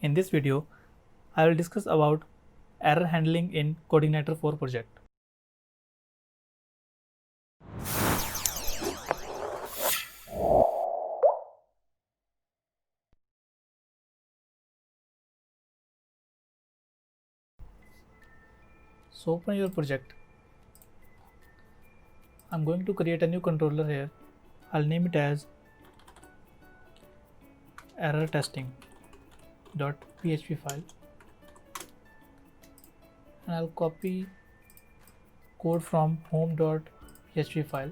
In this video, I will discuss about error handling in Coordinator 4 project. So open your project. I'm going to create a new controller here. I'll name it as error testing.php file, and I'll copy code from home.php file.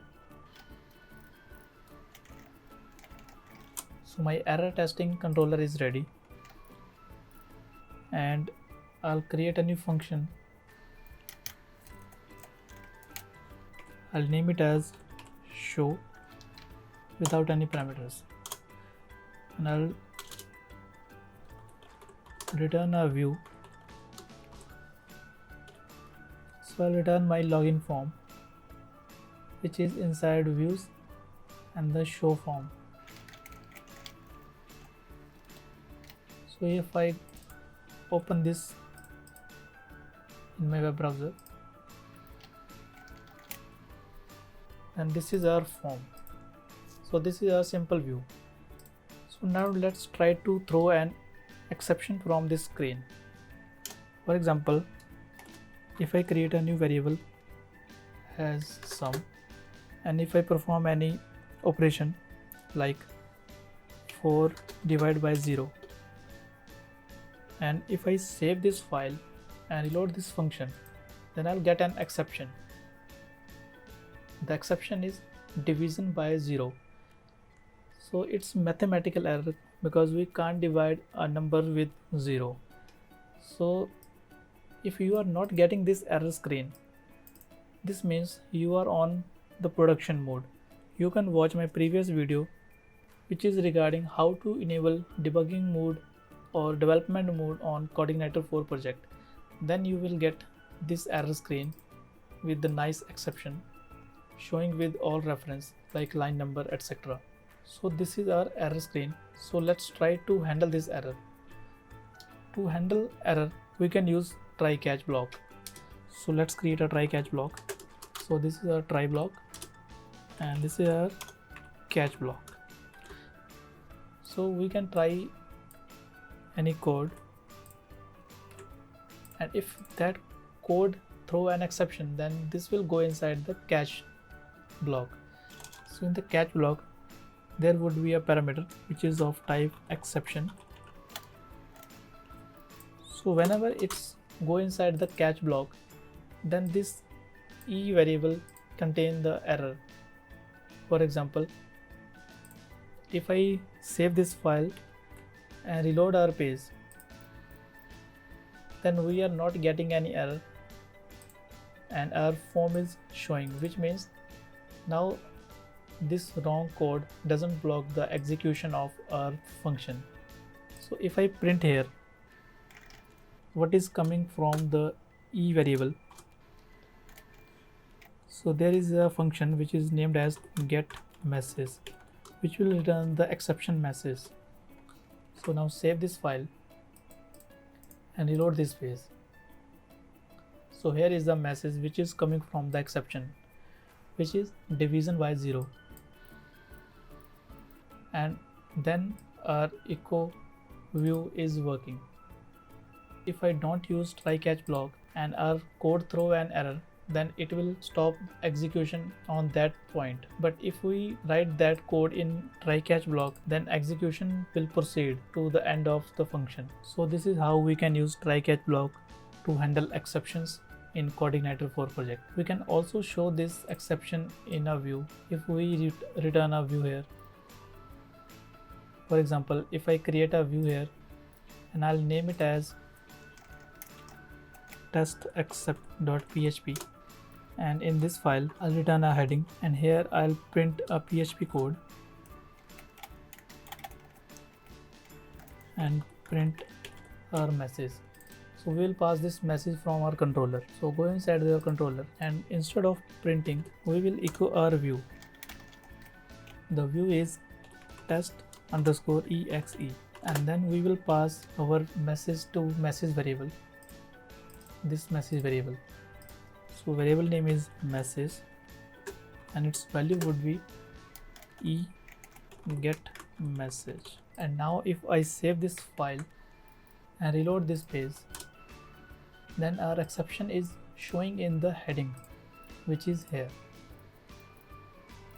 So my error testing controller is ready, and I'll create a new function. I'll name it as show without any parameters, and I'll return a view. So I'll return my login form, which is inside views and the show form. So if I open this in my web browser, and this is our form. So this is our simple view. So now let's try to throw an exception from this screen. For example, if I create a new variable as sum, and if I perform any operation like 4 divided by 0, and if I save this file and reload this function, then I'll get an exception. The exception is division by 0. So it's mathematical error because we can't divide a number with 0. So if you are not getting this error screen, this means you are on the production mode. You can watch my previous video, which is regarding how to enable debugging mode or development mode on Coordinator 4 project. Then you will get this error screen with the nice exception showing with all reference like line number, etc. So this is our error screen. So let's try to handle this error. To handle error, we can use try catch block. So let's create a try catch block. So this is our try block, and this is our catch block. So we can try any code, and if that code throw an exception, then this will go inside the catch block. So in the catch block, there would be a parameter which is of type exception. So whenever it's go inside the catch block, then this e variable contain the error. For example, if I save this file and reload our page, then we are not getting any error and our form is showing, which means now this wrong code doesn't block the execution of our function. So if I print here what is coming from the e variable, so there is a function which is named as get message, which will return the exception message. So now save this file and reload this page. So here is the message which is coming from the exception, which is division by 0, and then our echo view is working. If I don't use try catch block and our code throw an error, then it will stop execution on that point. But if we write that code in try catch block, then execution will proceed to the end of the function. So this is how we can use try catch block to handle exceptions in Coordinator 4 project. We can also show this exception in a view if we return a view here. For example, if I create a view here and I'll name it as test_except.php, and in this file I'll return a heading, and here I'll print a PHP code and print our message. So we will pass this message from our controller. So go inside your controller, and instead of printing, we will echo our view. The view is test_exe, and then we will pass our message to message variable, this message variable. So variable name is message and its value would be get message. And now if I save this file and reload this page, then our exception is showing in the heading, which is here.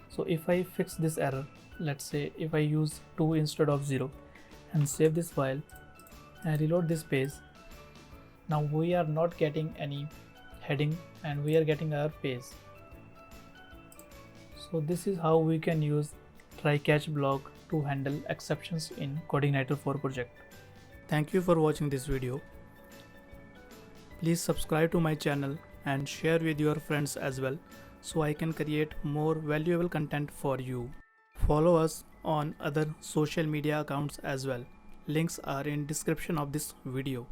So if I fix this error, let's say if I use 2 instead of 0 and save this file and reload this page, now we are not getting any heading and we are getting our page. So this is how we can use try catch block to handle exceptions in CodeIgniter 4 project. Thank you for watching this video. Please subscribe to my channel and share with your friends as well, so I can create more valuable content for you. Follow us on other social media accounts as well. Links are in description of this video.